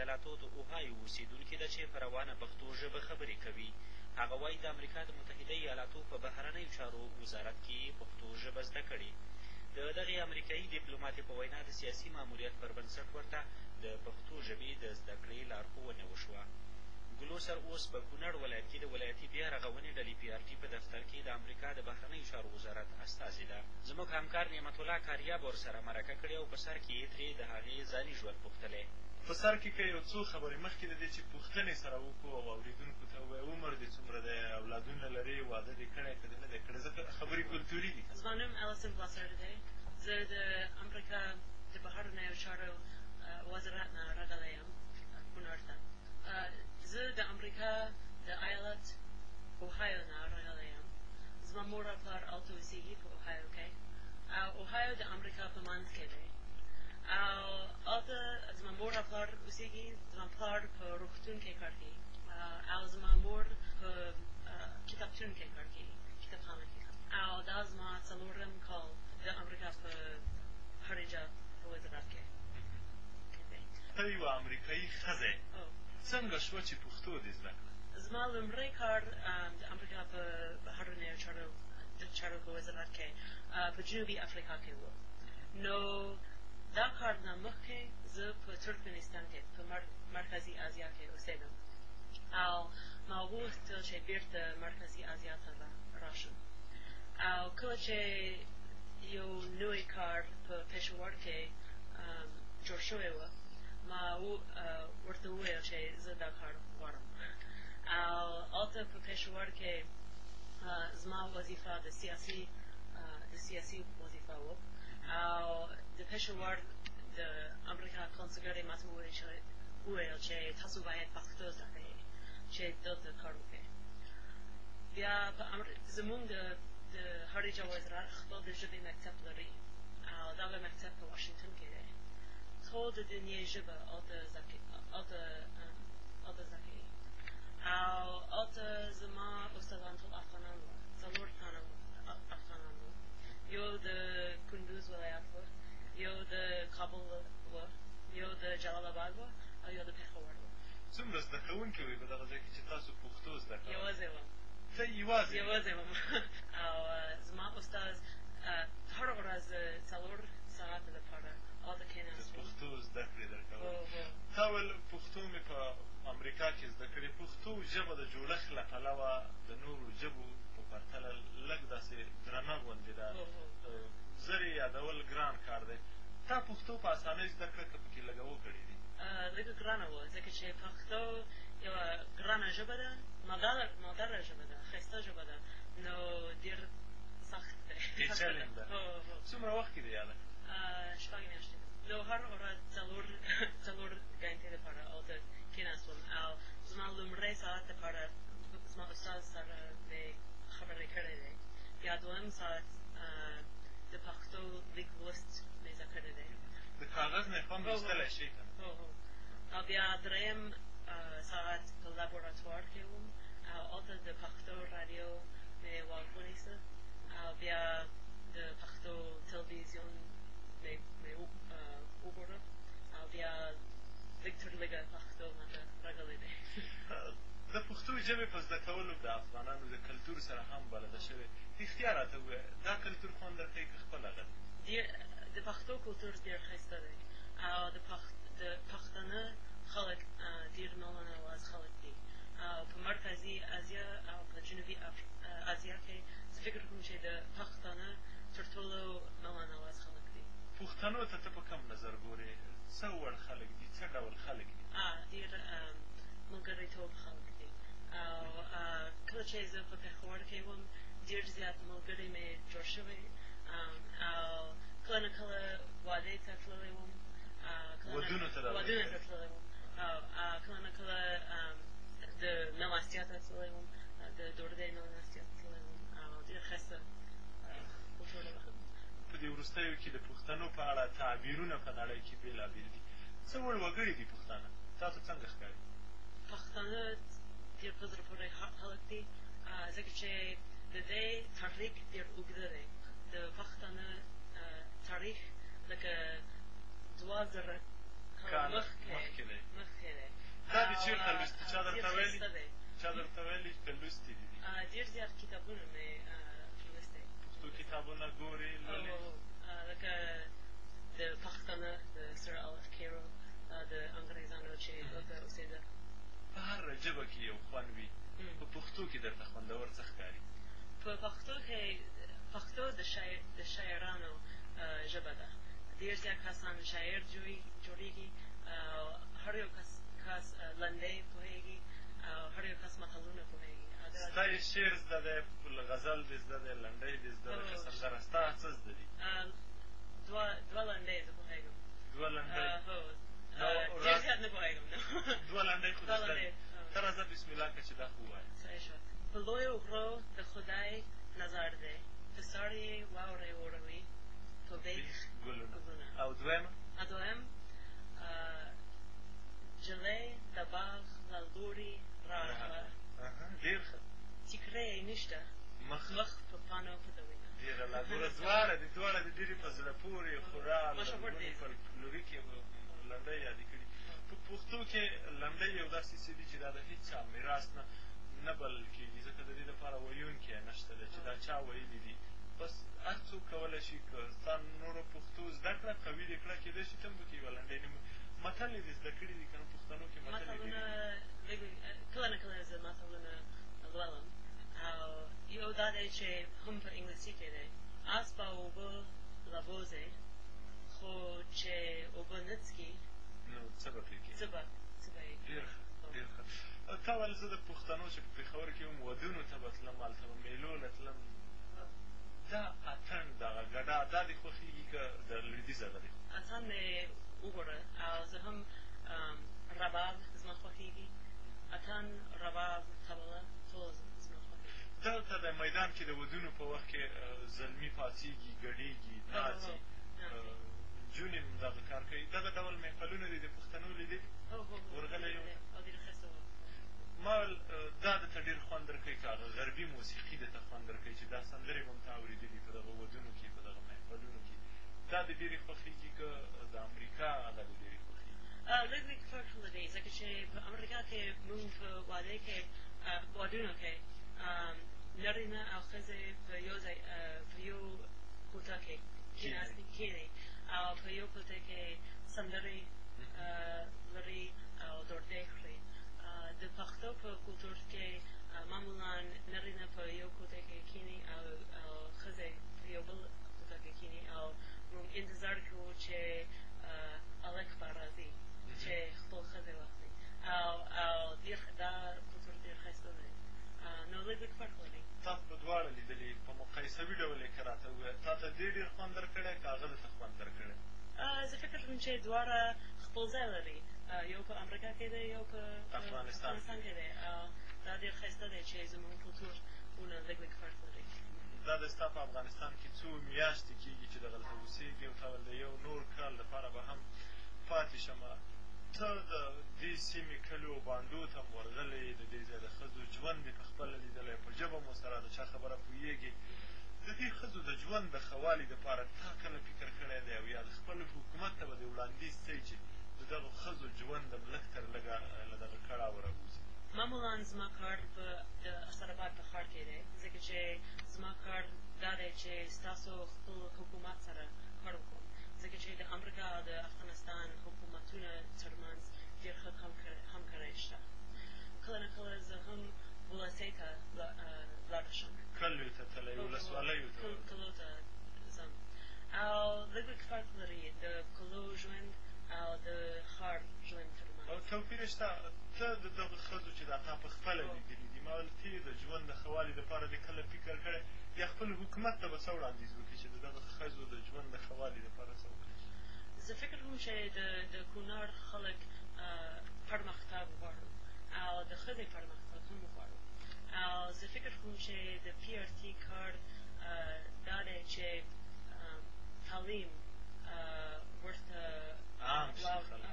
ایالاتو د اوهایو اوسېدونکې ده چې په روانه پښتو ژبه خبرې کوي. هغه وایي د امریکا د متحده ایالاتو په بهرنیو چارو وزارت کې پښتو ژبه زده کړې. د دغې امریکایي ډیپلوماتې په وینا د سیاسي ماموریت پر بنسټ ورته د پښتو ژبې د زده کړې لارښوونه وشوه. ګلوسر اوس په کونړ ولایت کې د ولایتي بیا رغونې ډلې PRT په دفتر کې د امریکا د بهرنیو چارو وزارت استازې ده. زموږ همکار نعمت الله کاریاب ورسره مرکه کړې او په سر کې یې ترې د هغې ځاني ژوند پوښتلی. په سر کې که یو څو خبرې مخکې د دې چې پوښتنې سره وکړو او اورېدونکو ته ووایه عمر دې څومره دی، اولادونه لرې، واده دې کړی که دې نه دی کړی، ځکه خبرې کلتوري دي. زما نوم الیسن بلاسر دی. زه د امریکا د بهرنیو چارو وزارت نه راغلی یم کونړ ته. زه د امریکا د ایالت اوهایو نه راغلی یم. زما مور او پلار هلته اوسېږي په اوهایو کې او اوهایو د امریکا په منځ کې دی او هلته زما مور او پلار اوسېږي. زما پلار په روغتون کې کار کوي او زما مور په کتابتون کې کار کوي، کتابخانه کې. او دا زما څلورم کال د امریکا په هرې جا په وزارت کې. ته یوه امریکایي ښځه څنګه شوه چې پښتو دې زده کړه؟ زما لومړی کار د امریکا په بهرنیو چارو په وزارت کې په جنوبي افریقا کې و. نو دا کار نه مخکې زه په ترکمنستان کې په مرکزي اسیا کې اوسېدم او ما غوښتل چې بېرته مرکزي اسیا ته راشم. او کله چې یو نوی کار په پېښور کې جوړ شوی و، ما ورته وویل چې زه دا کار غواړم. او هلته په پېښور کې زما وظیفه د سیاسي وظیفه و او د پېښور د امریکا کنسولګرۍ ماته وویل چې تاسو باید پښتو زده کړئ چې دلته کار وکړئ. بیا زموږ د هرې جا وزارت خپل د ژبې مکتب لري او دغه مکتب په واشنګټن کې دی. ټول د دنیا ژبه هلته زده کوي او هلته زما استادان ټول افغانان وو، څلور تنه افغانان وو. یو د کندوز ولایت و، یو د کابل و، یو د جلال آباد و او یو د پېښور و. څومره زده کوونکي وئ په دغه ځای کې چې تاسو پښتو زده کوئ؟ یوازې وم. ته یوازې وم او زما استاد هره ورځ 4 ساعته لپاره هلته کېناست د پښتو زده کړې درکول. تا ویل پښتو مې په امریکا کې زده کړې. پښتو ژبه د جوړښت له پلوه د نورو ژبو په پرتله لږ داسې درنه غوندې ده، زر یې یادول ګران کار دی. تا پښتو په اسانۍ زده کړه که پکې لږه وکړې دي؟ لږه ګرانه وه، ځکه چې پښتو یوه ګرانه ژبه ده، مادره ژبه ده، ښایسته ژبه ده، نو ډېر سخت دی، پیچلې ده. څومره وخت کې دې یاده کړه؟ 6 میاشتې. نو هر ورځ 4 ګنټې لپاره هلته کېناستم او زما لومړی ساعت لپاره زما استاد سره مې خبرې کړې دی. بیا دویم ساعت د پښتو لیک لوست مې زده کړی دی. د کاغذ نه خوند ایستلی شي که نه؟ او بیا دریم ساعت په لابراتوار کې وم او هلته د پښتو راډیو مې واخیسته او بیا د پښتو تلویزیون مې وګوره او بیا لږ تر لږه پښتو ماته راغلی دی. د پښتو ژبې په زده کولو د افغانانو د کلتور سره هم بلده شوې. رښتیا راته ووایه، دا کلتور خوند درکوي که خپل هغه دی؟ د پښتو کلتور ډېر ښایسته دی او د پښتانه خلک ډېر مېلمه نواز خلک دي او په مرکزي اسیا او په جنوبي اسیا کې زه فکر کوم چې د پښتانه تر ټولو مېلمه نواز خلک دي. پښتنو ته ته په کوم نظر ګورې؟ څه وړ خلک دي؟ څه ډول خلک دي؟ ډېر ملګریتوب خلک دي او کله چې زه په پېښور کې وم ډېر زیات ملګري مې جوړ شوي او کله نه کله وادې ته تللی وم، ودونو ته تللی وم او کله نه کله د مېلمستیا ته تللی وم، د ډوډۍ مېلمستیا ته تللی وم او ډېر ښایسته کلتور ده. په دې وروستیو کې د پښتنو په اړه تعبیرونه په نړۍ کې بېلابېل دي. څه وړ وګړي دي پښتانه؟ تاسو څنګه ښکاري؟ پښتانه ډېر په زړه پورې خلک دي ځکه چې د دې تاریخ ډېر اوږده دی. د پښتانه تاریخ لکه 2000 کاله مخکې دی لوستي چا درته ویلي که لوستي دي؟ ډېر زیات کتابونه مې لوستي. پښتو کتابونه ګورې لولې؟ لکه د پښتانه د سر الف کیرو د انګریزانو چې دلته اوسېده. په هر ژبه کې یو خوند وي، په پښتو کې درته خوندور څه ښکاري؟ په پښتو کې پښتو د شاعرانو ژبه ده. ډېر زیات کسان شاعر جوړېږي او هر یو کس لنډۍ پوهېږي او هر یو کس متلونه پوهېږي. ستا یې شعر زده دی، غزل دې زده دی، لنډۍ دې زده ده، که سندره ستا څه زده دي؟ دوه لنډۍ زه پوهېږم. دوه لنډۍ؟ ډېر زیات نه پوهېږم. دوه لنډۍ خو دې زده دي. ته راځه بسم الله که چې دا خو ووایه. صحیح شو. په لویو غرو د خدای نظر دی، په ساړې واورې اوروي، په بیخ ګلونه. او دویم جلۍ د باغ له لوري راغله، ډېر ښه. ټیکری یې نشته، مخ په پاڼو پټوینه. ډېره لا ګوره دواړه دي ډېرې په زړه پورې خورا فولکلوریک لنډۍ یادې کړي. په پښتو کې لنډۍ یو داسې څه دي چې دا د هېڅ چا میراث نه بلل کېږي، ځکه د دې لپاره ویونکی نشته ده چې دا چا ویلي دي. بس هر څوک کولی شي که ستا نورو پښتو زده کړه، قوي دې کړه، کېدای شي ته هم پکې یوه لنډۍ متل یې دې زده کړي دي که نه پښتنو کې متلونه؟ کله نه کله زه متلونه لولم او یو دا دی چې هم په انګلیسي کې دی، اس به اوبه له وځي خو چې اوبه نه څښي نو څه به پرې کېږي؟ څه به یې ډېر ښه. تا ویل زه د پښتنو چې په پېښور کې وم ودونو ته به تلم، هلته به میلو له تلم. دا اتڼ دغه ګډا دا دې خوښېږي که د لویدیځ هغه دی؟ اتڼ مې وګوره او زه هم رباب زما خوښېږي. اتڼ، رباب، طبله ټول زما خوښېږي. دلته د میدان کې د ودونو په وخت کې زلمي پاڅېږي، ګډېږي، ناڅي، نجونې هم دغه کار کوي. دغه ډول محفلونه دې د پښتنو لیدلي؟ ورغلی یم ما ویل دا درته ډېر خوند درکوي که هغه غربي موسیقي درته خوند درکوي چې دا سندرې به هم تا اورېدلي په دغه ودونو کې، په دغه محفلونو کې، دا دې ډېرې خوښېږي که د امریکا هغه دې ډېرې خوښېږي؟ لږ لږ فرق لري، ځکه چې په امریکا کې موږ په ودونو کې نرینه او ښځې په یو کوټه کې کښېني او په یو کوټه کې سندرې لري او ډوډۍ خوري. د پښتو په کلتور کې معمولا نرینه په یو کوټه کې کښېني او ښځې په یو بل کوټه کې کښېني او موږ انتظار کوو چې هلک به راځي چې خپل ښځې واخلي او دا کلتور ډېر ښایسته دی. نو لږ لږ فرق لري. تا به دواړه لیدلي، په مقایسوي ډول یې که راته ووایه تا ته دې ډېر خوند درکړی که هغه درته خوند درکړی؟ زه فکر کوم چې دواړه خپل ځای لري، یو په امریکا کې دی، یو په افغانستان کې دی. دا ډېر ښایسته دی چې زموږ کلتورونه لږ لږ فرق لري. دا د ستا په افغانستان کې څو میاشتې کېږي چې دغلته اوسېږي او تا ویل د یو نور کال لپاره به هم پاتې شمه. ته د دې سیمې کلیو بانډو ته هم ورغلی، د دې ځای د ښځو ژوند دې په خپله لیدلی، په ژبه مو سره د چا خبره پوهېږي. د دې ښځو د ژوند د ښه والي دپاره تا کله فکر کړی دی او یا د خپل حکومت ته به دې وړاندیز څه چې د دغو ښځو ژوند لږ تر لږه له دغه کړاوه راووځي؟ معمولا زما کار د اسداباد په ښار کې دی، ځکه چې زما کار دا دی چې ستاسو خپل حکومت سره کار وکړم، ځکه چې د امریکا او د افغانستان حکومتونه ترمنځ ډېر ښه همکاري شته. کله نه کله زه هم ولسۍ ته لاړه شم، کلیو ته تللی، ولسوالیو ته کلیو ته ځم او لږ لږ فرق لري د کلیو ژوند او د ښار ژوند ترمنځ. او توپیر شته. ته د دغه ښځو چې دا تا په خپله لیدلي دي، ما ویل ته یې د ژوند د ښه والي دپاره دې کله فکر کړی یا خپل حکومت ته به څه وړاندیز وکړي چې د دغه ښځو د ژوند د ښه والي دپاره څه وکړي؟ زه فکر کوم چې د کونړ خلک پرمختګ غواړو او د ښځې پرمختګ هم غواړو او زه فکر کوم چې د PRT کار دا دی چې تعلیم ورته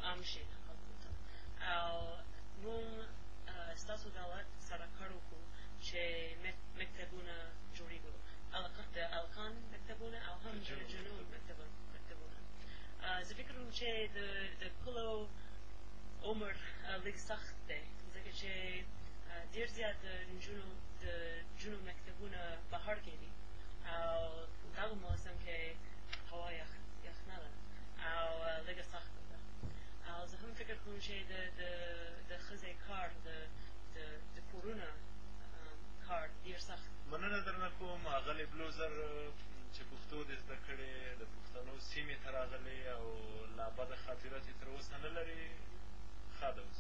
عام شي خلکو ته او موږ ستاسو دولت سره کار وکړو چې مکتبونه جوړېږو، د الکان مکتبونه او هم د جنوب مکتبونه. زه فکر کوم چې د کلو عمر لږ سخت دی ځکه چې ډېر زیات د نجونو مکتبونه بهر کې دي او دغه موسم کې هوا یخنه ده او لږه سخته ده او زه هم فکر کوم چې د ښځې کار د کورونه کار ډېر سخت مننه درنه کوم اغلې بلوزر چې پښتو دې زده کړې د پښتنو سیمې ته راغلې او لا بده خاطرات یې تر اوسه نه لرې ښه ده اوس